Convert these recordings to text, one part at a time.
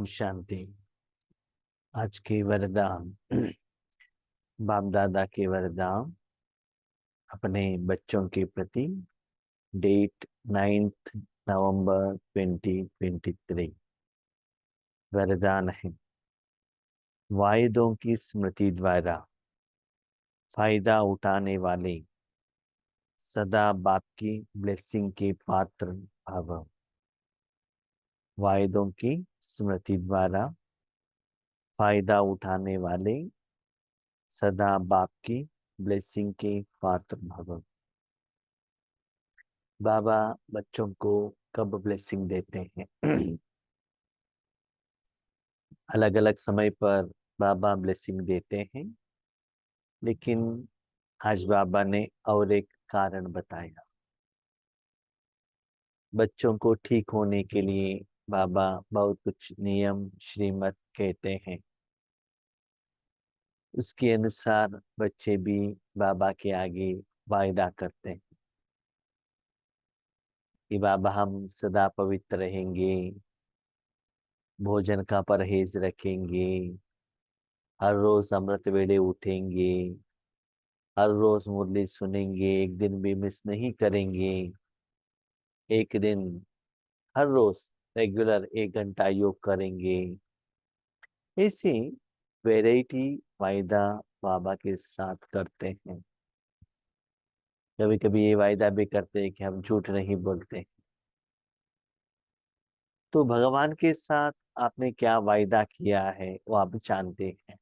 शांति। आज के वरदान बाप दादा के वरदान अपने बच्चों के प्रति। डेट 9 नवंबर 2023। वरदान है, वायदों की स्मृति द्वारा फायदा उठाने वाले सदा बाप की ब्लेसिंग के पात्र भव। वायदों की स्मृति द्वारा फायदा उठाने वाले सदा बाप की ब्लेसिंग के पात्र भव। बाबा बच्चों को कब ब्लेसिंग देते हैं? अलग अलग समय पर बाबा ब्लेसिंग देते हैं, लेकिन आज बाबा ने और एक कारण बताया। बच्चों को ठीक होने के लिए बाबा बहुत कुछ नियम श्रीमत कहते हैं। उसके अनुसार बच्चे भी बाबा के आगे वायदा करते हैं कि बाबा हम सदा पवित्र रहेंगे, भोजन का परहेज रखेंगे, हर रोज अमृत वेले उठेंगे, हर रोज मुरली सुनेंगे, एक दिन भी मिस नहीं करेंगे, एक दिन हर रोज रेगुलर 1 घंटा योग करेंगे। ऐसे वैरायटी वायदा बाबा के साथ करते हैं। कभी कभी ये वायदा भी करते हैं कि हम झूठ नहीं बोलते। तो भगवान के साथ आपने क्या वायदा किया है वो आप जानते हैं।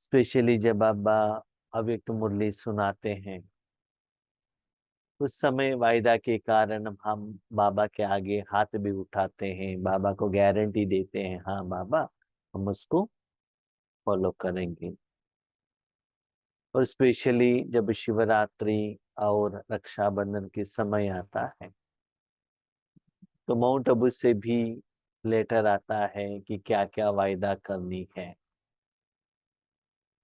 स्पेशली जब बाबा अव्यक्त मुरली सुनाते हैं, उस समय वायदा के कारण हम बाबा के आगे हाथ भी उठाते हैं, बाबा को गारंटी देते हैं, हाँ बाबा हम उसको फॉलो करेंगे। और स्पेशली जब शिवरात्रि और रक्षाबंधन के समय आता है, तो माउंट आबू से भी लेटर आता है कि क्या क्या वायदा करनी है।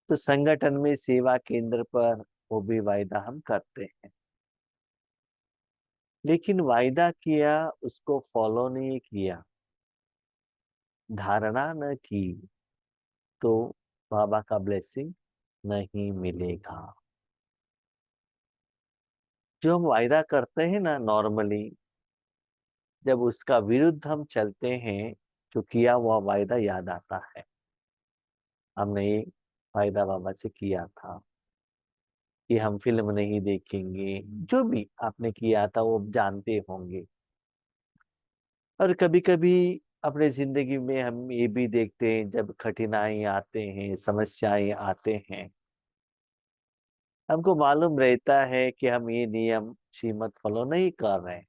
तो संगठन में सेवा केंद्र पर वो भी वायदा हम करते हैं, लेकिन वायदा किया उसको फॉलो नहीं किया, धारणा न की, तो बाबा का ब्लेसिंग नहीं मिलेगा। जो हम वायदा करते हैं ना नॉर्मली, जब उसका विरुद्ध हम चलते हैं, जो किया हुआ वायदा याद आता है। हमने ये वायदा बाबा से किया था कि हम फिल्म नहीं देखेंगे, जो भी आपने किया था वो जानते होंगे। और कभी कभी अपने जिंदगी में हम ये भी देखते हैं, जब कठिनाई आते हैं, समस्याएं आते हैं, हमको मालूम रहता है कि हम ये नियम श्रीमत फॉलो नहीं कर रहे हैं।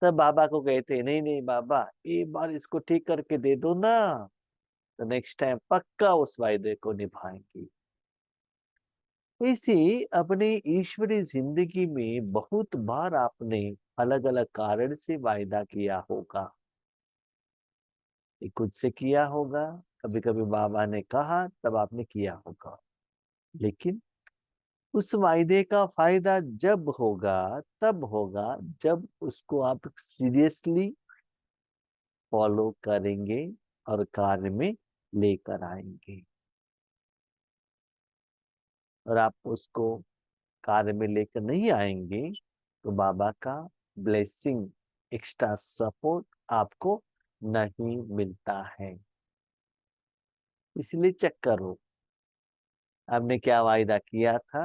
तब बाबा को कहते हैं, नहीं नहीं बाबा एक बार इसको ठीक करके दे दो ना, तो नेक्स्ट टाइम पक्का उस वायदे को निभाएंगे। इसी अपने ईश्वरी जिंदगी में बहुत बार आपने अलग अलग कारण से वायदा किया होगा। ये खुद से किया होगा, कभी कभी बाबा ने कहा तब आपने किया होगा। लेकिन उस वायदे का फायदा जब होगा, तब होगा जब उसको आप सीरियसली फॉलो करेंगे और कार्य में लेकर आएंगे। और आप उसको कार्य में लेकर नहीं आएंगे, तो बाबा का ब्लेसिंग, एक्स्ट्रा सपोर्ट आपको नहीं मिलता है। इसलिए चेक करो आपने क्या वायदा किया था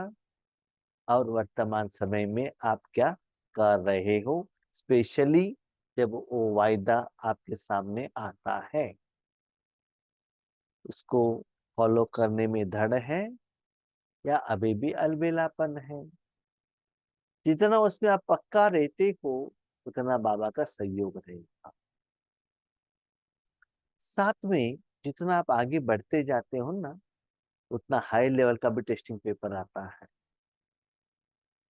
और वर्तमान समय में आप क्या कर रहे हो, स्पेशली जब वो वायदा आपके सामने आता है। उसको फॉलो करने में धड़ है या अभी भी अलबेलापन है? जितना उसमें आप पक्का रहते हो, उतना बाबा का सहयोग रहेगा। साथ में जितना आप आगे बढ़ते जाते हो ना, उतना हाई लेवल का भी टेस्टिंग पेपर आता है।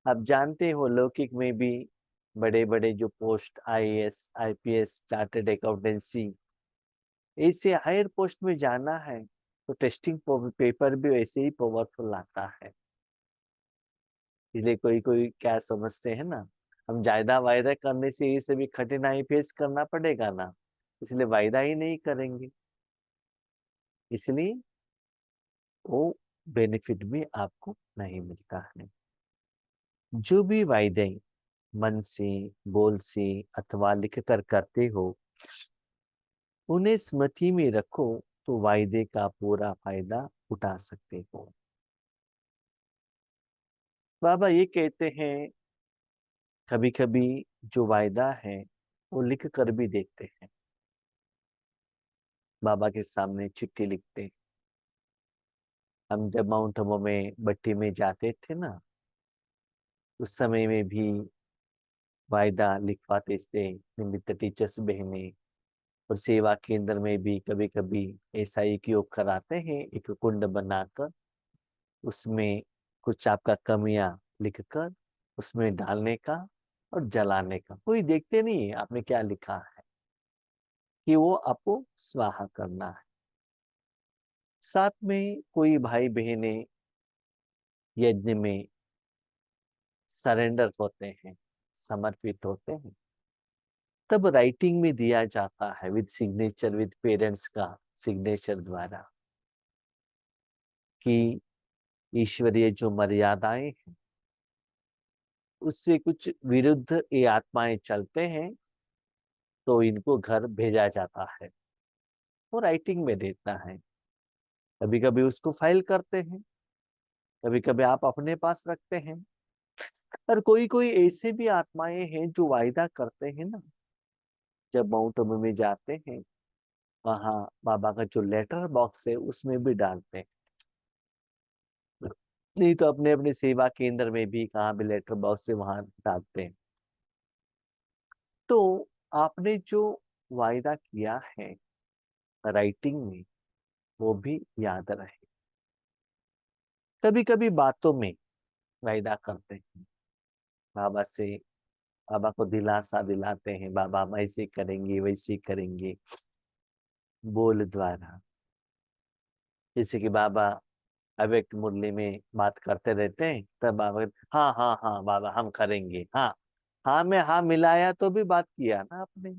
आप जानते हो लौकिक में भी बड़े बड़े जो post, IAS IPS chartered accountancy, ऐसे हायर पोस्ट में जाना है, तो टेस्टिंग पेपर भी वैसे ही पावरफुल आता है। इसलिए कोई कोई क्या समझते हैं ना, हम ज्यादा वायदा करने से ये सभी कठिनाई फेस करना पड़ेगा ना, इसलिए वायदा ही नहीं करेंगे। इसलिए वो बेनिफिट भी आपको नहीं मिलता है। जो भी वायदे मन से, बोल से अथवा लिख कर करते हो, उन्हें स्मृति में रखो तो वायदे का पूरा फायदा उठा सकते हो। बाबा ये कहते हैं कभी कभी जो वायदा है वो लिख कर भी देखते हैं। बाबा के सामने चिट्ठी लिखते हैं। हम जब माउंट आबू में भट्टी में जाते थे ना, उस समय में भी वायदा लिखवाते थे निमित्त टीचर्स बहने। और सेवा केंद्र में भी कभी कभी ऐसा ही उपयोग कराते हैं, एक कुंड बनाकर उसमें कुछ आपका कमियां लिखकर उसमें डालने का और जलाने का। कोई देखते नहीं है आपने क्या लिखा है, कि वो आपको स्वाहा करना है। साथ में कोई भाई बहने यज्ञ में सरेंडर होते हैं, समर्पित होते हैं, तब राइटिंग में दिया जाता है विद सिग्नेचर, विद पेरेंट्स का सिग्नेचर द्वारा, कि ईश्वरीय जो मर्यादाएं हैं उससे कुछ विरुद्ध ये आत्माएं चलते हैं तो इनको घर भेजा जाता है। वो राइटिंग में देता है। कभी कभी उसको फाइल करते हैं, कभी कभी आप अपने पास रखते हैं। और कोई कोई ऐसे भी आत्माएं हैं जो वायदा करते हैं ना, जब माउंट आबू में जाते हैं वहां बाबा का जो लेटर बॉक्स है उसमें भी डालते हैं। नहीं तो अपने अपने सेवा केंद्र में भी कहाँ भी लेटर बॉक्स है वहां डालते हैं। तो आपने जो वायदा किया है राइटिंग में, वो भी याद रहे। कभी कभी बातों में वायदा करते हैं बाबा से, बाबा को दिलासा दिलाते हैं, बाबा हम ऐसे करेंगे वैसे करेंगे, बोल द्वारा। जैसे कि बाबा अव्यक्त मुरली में बात करते रहते हैं, तब बाबा हाँ हाँ हाँ बाबा हम करेंगे, हाँ हाँ में हाँ मिलाया तो भी बात किया ना आपने।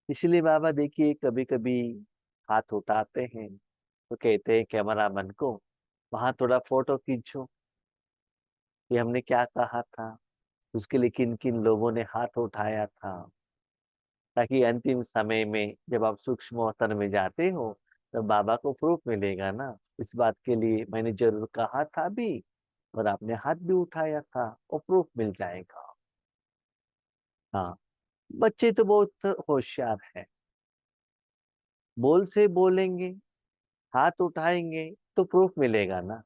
इसलिए बाबा देखिए कभी कभी हाथ उठाते हैं तो कहते हैं कैमरा मैन को वहां थोड़ा फोटो खींचो, कि हमने क्या कहा था, उसके लिए किन किन लोगों ने हाथ उठाया था, ताकि अंतिम समय में जब आप सूक्ष्म अवतार में जाते हो तो बाबा को प्रूफ मिलेगा ना, इस बात के लिए मैंने जरूर कहा था भी और आपने हाथ भी उठाया था, वो प्रूफ मिल जाएगा। हाँ, बच्चे तो बहुत होशियार है। बोल से बोलेंगे, हाथ उठाएंगे तो प्रूफ मिलेगा ना,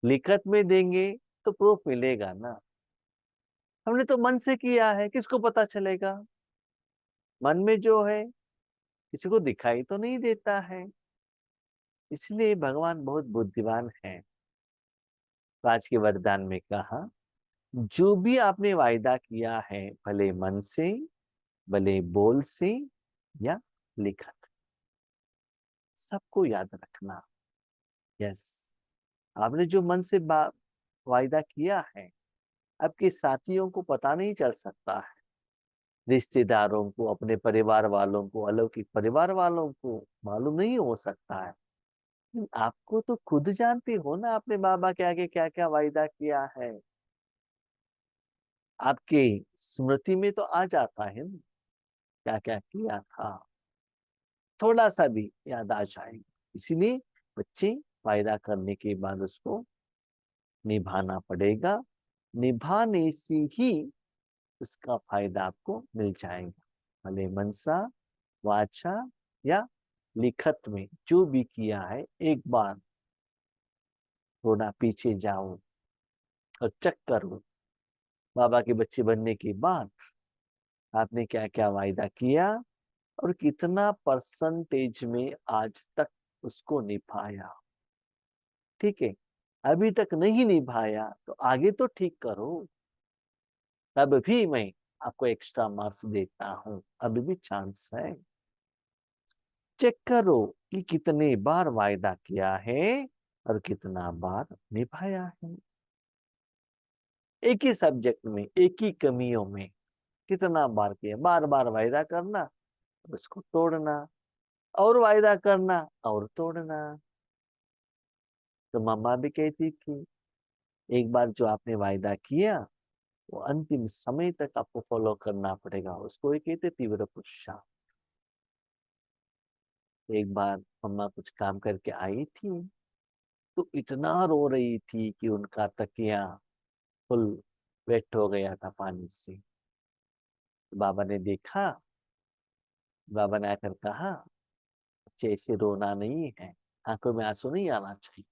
लिखत में देंगे तो प्रूफ मिलेगा ना। हमने तो मन से किया है, किसको पता चलेगा? मन में जो है किसी को दिखाई तो नहीं देता है। इसलिए भगवान बहुत बुद्धिमान है। तो आज के वरदान में कहा, जो भी आपने वायदा किया है भले मन से, भले बोल से या लिखत, सबको याद रखना। यस, आपने जो मन से वायदा किया है, आपके साथियों को पता नहीं चल सकता है, रिश्तेदारों को, अपने परिवार वालों को, अलौकिक परिवार वालों को मालूम नहीं हो सकता है। आपको तो खुद जानते हो ना आपने बाबा के आगे क्या क्या वायदा किया है। आपके स्मृति में तो आ जाता है ना क्या क्या किया था, थोड़ा सा भी याद आ जाएगा। इसीलिए बच्चे वायदा करने के बाद उसको निभाना पड़ेगा, निभाने से ही उसका फायदा आपको मिल जाएगा। भले मनसा, वाचा या लिखत में जो भी किया है, एक बार थोड़ा पीछे जाओ और चेक करो बाबा के बच्चे बनने के बाद आपने क्या क्या वायदा किया और कितना परसेंटेज में आज तक उसको निभाया। ठीक है, अभी तक नहीं निभाया तो आगे तो ठीक करो, तब भी मैं आपको एक्स्ट्रा मार्क्स देता हूं, अभी भी चांस है। चेक करो कि कितने बार वायदा किया है और कितना बार निभाया है। एक ही सब्जेक्ट में, एक ही कमियों में कितना बार किया, बार बार वायदा करना, उसको तोड़ना, और वायदा करना और तोड़ना। तो मम्मा भी कहती थी, एक बार जो आपने वायदा किया वो अंतिम समय तक आपको फॉलो करना पड़ेगा, उसको ही कहते तीव्र पुरुषार्थ। एक बार मम्मा कुछ काम करके आई थी, तो इतना रो रही थी कि उनका तकिया फुल वेट हो गया था पानी से। बाबा ने देखा, बाबा ने आकर कहा, बच्चे ऐसे रोना नहीं है, आंखों में आंसू नहीं आना चाहिए।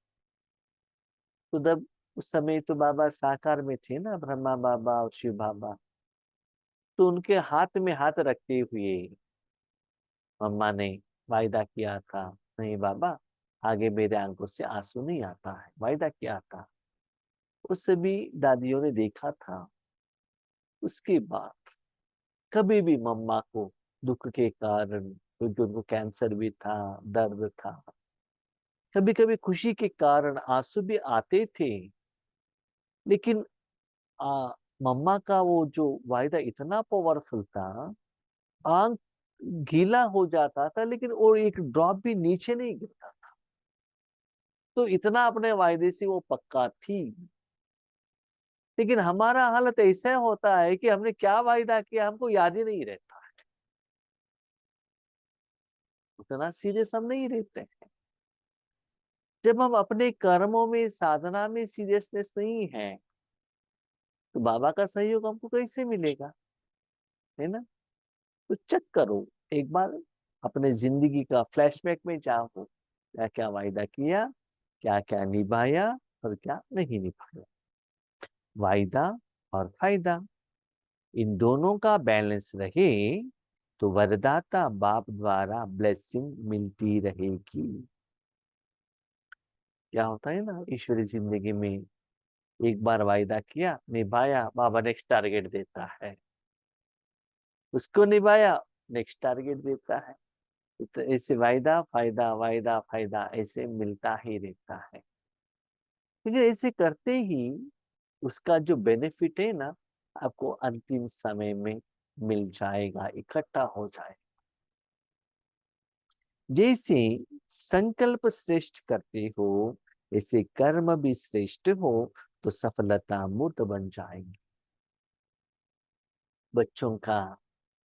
तो जब उस समय तो बाबा साकार में थे ना, ब्रह्मा बाबा और शिव बाबा, तो उनके हाथ में हाथ रखते हुए मम्मा ने वायदा किया था, नहीं बाबा, आगे मेरे आंखों से आंसू नहीं आता है, वायदा किया था। उस सभी दादियों ने देखा था। उसके बाद कभी भी मम्मा को दुख के कारण, क्योंकि उनको कैंसर भी था, दर्द था, कभी कभी खुशी के कारण आंसू भी आते थे, लेकिन आ, मम्मा का वो जो वायदा इतना पावरफुल था, आंख गीला हो जाता था लेकिन वो एक ड्रॉप भी नीचे नहीं गिरता। तो इतना अपने वायदे से वो पक्का थी। लेकिन हमारा हालत ऐसा होता है कि हमने क्या वायदा किया हमको याद ही नहीं रहता, उतना सीरियस हम नहीं रहते हैं। जब हम अपने कर्मों में, साधना में सीरियसनेस नहीं है, तो बाबा का सहयोग हमको कैसे मिलेगा, है ना। तो चेक करो एक बार, अपने जिंदगी का फ्लैशबैक में जाओ, क्या क्या वायदा किया, क्या क्या निभाया और क्या नहीं निभाया। वायदा और फायदा, इन दोनों का बैलेंस रहे तो वरदाता बाप द्वारा ब्लेसिंग मिलती रहेगी। क्या होता है ना ईश्वरी जिंदगी में, एक बार वायदा किया, निभाया, बाबा नेक्स्ट टारगेट देता है, उसको निभाया, नेक्स्ट टारगेट देता है। तो ऐसे वायदा फायदा, वायदा फायदा ऐसे मिलता ही रहता है। लेकिन ऐसे करते ही उसका जो बेनिफिट है ना, आपको अंतिम समय में मिल जाएगा, इकट्ठा हो जाएगा। जैसे संकल्प श्रेष्ठ करते हो, ऐसे कर्म भी श्रेष्ठ हो तो सफलता मूर्त बन जाएंगे। बच्चों का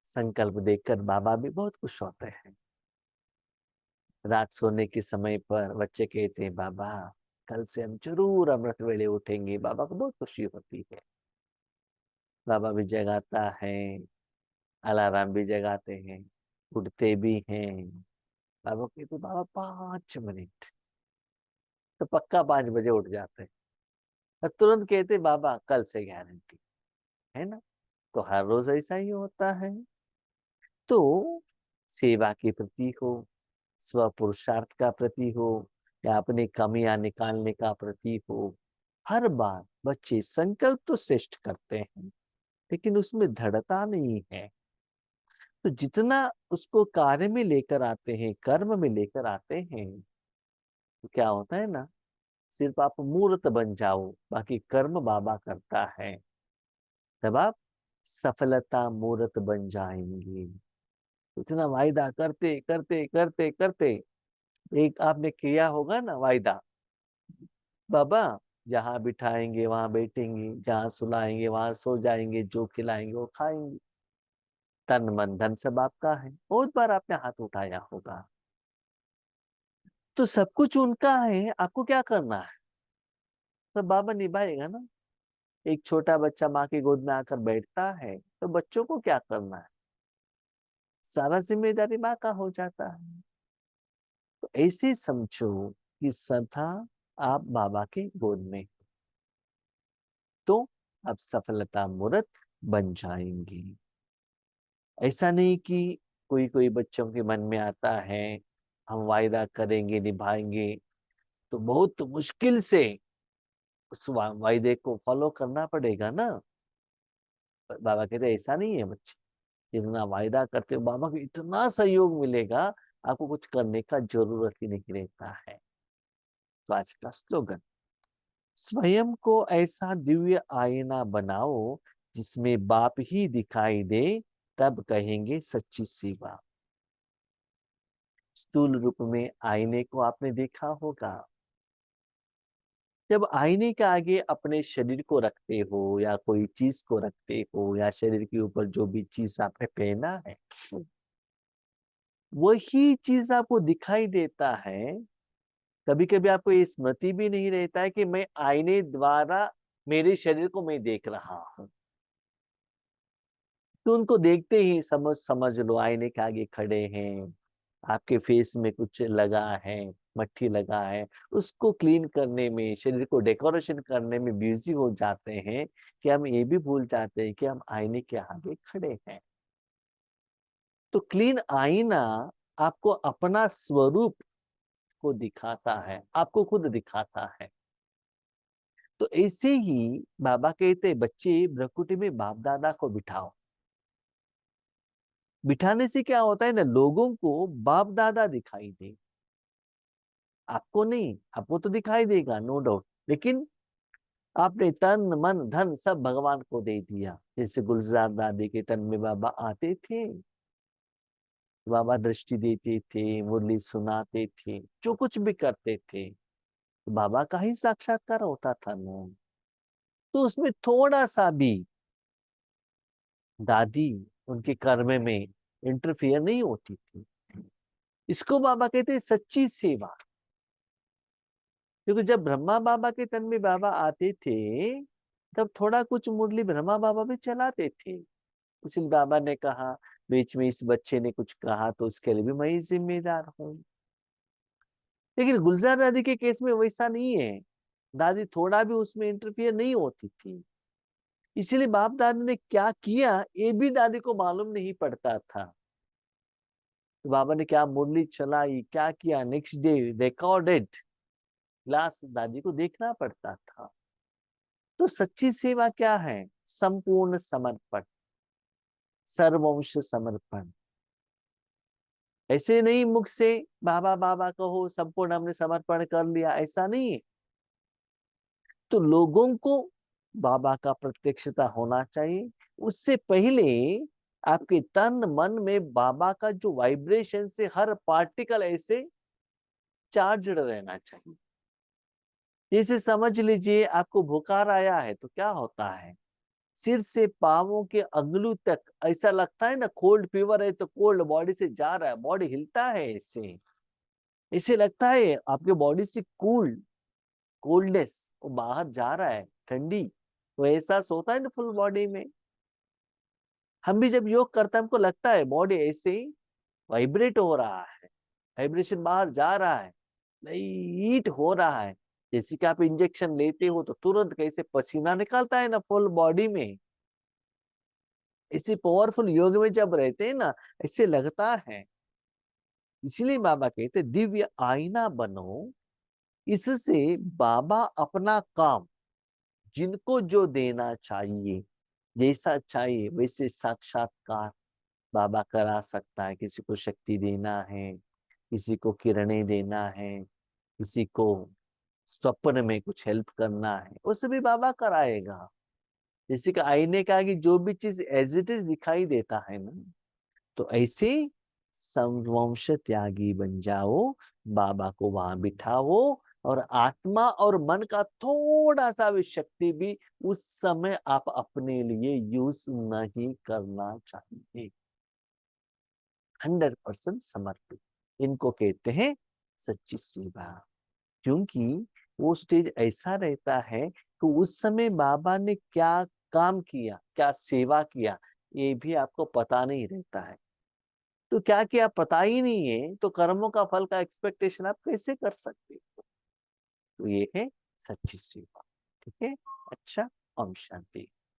संकल्प देखकर बाबा भी बहुत खुश होते हैं। रात सोने के समय पर बच्चे कहते हैं, बाबा कल से हम जरूर अमृत वेले उठेंगे। बाबा को बहुत खुशी होती है। बाबा भी जगाता है, अलार्म भी जगाते हैं, उठते भी हैं। बाबा कहते, बाबा 5 मिनट, तो पक्का 5 बजे उठ जाते हैं और तुरंत कहते, बाबा कल से गारंटी, है ना। तो हर रोज ऐसा ही होता है। तो सेवा के प्रति हो, स्व पुरुषार्थ का प्रति हो, या अपनी कमियां निकालने का प्रति हो, हर बार बच्चे संकल्प तो श्रेष्ठ करते हैं, लेकिन उसमें दृढ़ता नहीं है। तो जितना उसको कार्य में लेकर आते हैं, कर्म में लेकर आते हैं, तो क्या होता है ना, सिर्फ आप मूर्त बन जाओ, बाकी कर्म बाबा करता है, तब आप सफलता मूर्त बन जाएंगे। इतना वायदा करते करते करते करते, एक आपने किया होगा ना वायदा, बाबा जहाँ बिठाएंगे वहां बैठेंगे, जहाँ सुलाएंगे वहां सो जाएंगे, जो खिलाएंगे वो खाएंगे, तन मन धन सब आपका है। बहुत बार आपने हाथ उठाया होगा। तो सब कुछ उनका है, आपको क्या करना है, तो बाबा निभाएगा ना। एक छोटा बच्चा माँ की गोद में आकर बैठता है, तो बच्चों को क्या करना है, सारा जिम्मेदारी माँ का हो जाता है। तो ऐसे समझो कि सदा आप बाबा की गोद में, तो आप सफलता मूर्त बन जाएंगी। ऐसा नहीं कि कोई कोई बच्चों के मन में आता है, हम वायदा करेंगे निभाएंगे, तो बहुत मुश्किल से उस वायदे को फॉलो करना पड़ेगा ना। बाबा कहते ऐसा नहीं है बच्चे, जितना वायदा करते हो बाबा को इतना सहयोग मिलेगा, आपको कुछ करने का जरूरत ही नहीं रहता है। तो आज का स्लोगन, स्वयं को ऐसा दिव्य आईना बनाओ जिसमें बाप ही दिखाई दे, तब कहेंगे सच्ची सेवा। स्थूल रूप में आईने को आपने देखा होगा। जब आईने के आगे अपने शरीर को रखते हो या कोई चीज को रखते हो या शरीर के ऊपर जो भी चीज आपने पहना है, वही चीज आपको दिखाई देता है। कभी कभी आपको ये स्मृति भी नहीं रहता है कि मैं आईने द्वारा मेरे शरीर को मैं देख रहा हूं। तो उनको देखते ही समझ समझ लो आईने के आगे खड़े हैं, आपके फेस में कुछ लगा है, मट्टी लगा है, उसको क्लीन करने में, शरीर को डेकोरेशन करने में बिजी हो जाते हैं कि हम ये भी भूल जाते हैं कि हम आईने के आगे खड़े हैं। तो क्लीन आईना आपको अपना स्वरूप को दिखाता है, आपको खुद दिखाता है। तो ऐसे ही बाबा कहते बच्चे भ्रकुटी में बाप दादा को बिठाओ। बिठाने से क्या होता है ना, लोगों को बाप दादा दिखाई दे। आपको नहीं, आपको तो दिखाई देगा नो डाउट, लेकिन आपने तन मन धन सब भगवान को दे दिया। जैसे गुलजार दादी के तन में बाबा आते थे, बाबा दृष्टि देते थे, मुरली सुनाते थे, जो कुछ भी करते थे तो बाबा का ही साक्षात्कार होता था ना। तो उसमें थोड़ा सा भी दादी उनके कर्म में इंटरफियर नहीं होती थी। इसको बाबा कहते हैं सच्ची सेवा। क्योंकि जब ब्रह्मा बाबा के तन में बाबा आते थे, तब थोड़ा कुछ मुरली ब्रह्मा बाबा भी चलाते थे। इसलिए बाबा ने कहा बीच में इस बच्चे ने कुछ कहा तो उसके लिए भी मैं ही जिम्मेदार हूँ। लेकिन गुलजार दादी के केस में वैसा नहीं है। दादी थोड़ा भी उसमें इंटरफियर नहीं होती थी। इसीलिए बाप दादी ने क्या किया ये भी दादी को मालूम नहीं पड़ता था। तो बाबा ने क्या मुरली चलाई, क्या किया, नेक्स्ट डे रिकॉर्डेड क्लास दादी को देखना पड़ता था। तो सच्ची सेवा क्या है? संपूर्ण समर्पण, सर्वंश समर्पण। ऐसे नहीं मुख से बाबा बाबा कहो संपूर्ण हमने समर्पण कर लिया, ऐसा नहीं है। तो लोगों को बाबा का प्रत्यक्षता होना चाहिए। उससे पहले आपके तन मन में बाबा का जो वाइब्रेशन से हर पार्टिकल ऐसे चार्जड रहना चाहिए। जैसे समझ लीजिए आपको बुखार आया है तो क्या होता है, सिर से पांवों के अंगुली तक ऐसा लगता है ना, कोल्ड फीवर है तो कोल्ड बॉडी से जा रहा है, बॉडी हिलता है, ऐसे ऐसे लगता है आपके बॉडी से कोल्डनेस वो बाहर जा रहा है, ठंडी, तो एहसास होता है ना फुल बॉडी में। हम भी जब योग करते हैं हमको लगता है बॉडी ऐसे ही वाइब्रेट हो रहा है, वाइब्रेशन बाहर जा रहा है, लाइट हो रहा है। जैसे कि आप इंजेक्शन लेते हो तो तुरंत कैसे पसीना निकलता है ना फुल बॉडी में, इसी पावरफुल योग में जब रहते हैं ना ऐसे लगता है। इसलिए बाबा कहते दिव्य आईना बनो। इससे बाबा अपना काम जिनको जो देना चाहिए, जैसा चाहिए वैसे साक्षात्कार बाबा करा सकता है। किसी को शक्ति देना है, किसी को किरणें देना है, किसी को स्वप्न में कुछ हेल्प करना है, वो सभी बाबा कराएगा। जैसे कि आईने का आगे जो भी चीज एज इट इज दिखाई देता है ना, तो ऐसे संवंश त्यागी बन जाओ, बाबा को वहां बिठाओ, और आत्मा और मन का थोड़ा सा भी शक्ति भी उस समय आप अपने लिए यूज नहीं करना चाहिए। 100% समर्पित, इनको कहते हैं सच्ची सेवा। क्योंकि वो स्टेज ऐसा रहता है कि उस समय बाबा ने क्या काम किया, क्या सेवा किया, ये भी आपको पता नहीं रहता है। तो क्या किया पता ही नहीं है तो कर्मों का फल का एक्सपेक्टेशन आप कैसे कर सकते हो? तो ये है सच्ची सेवा। ठीक है, अच्छा, ओम शांति।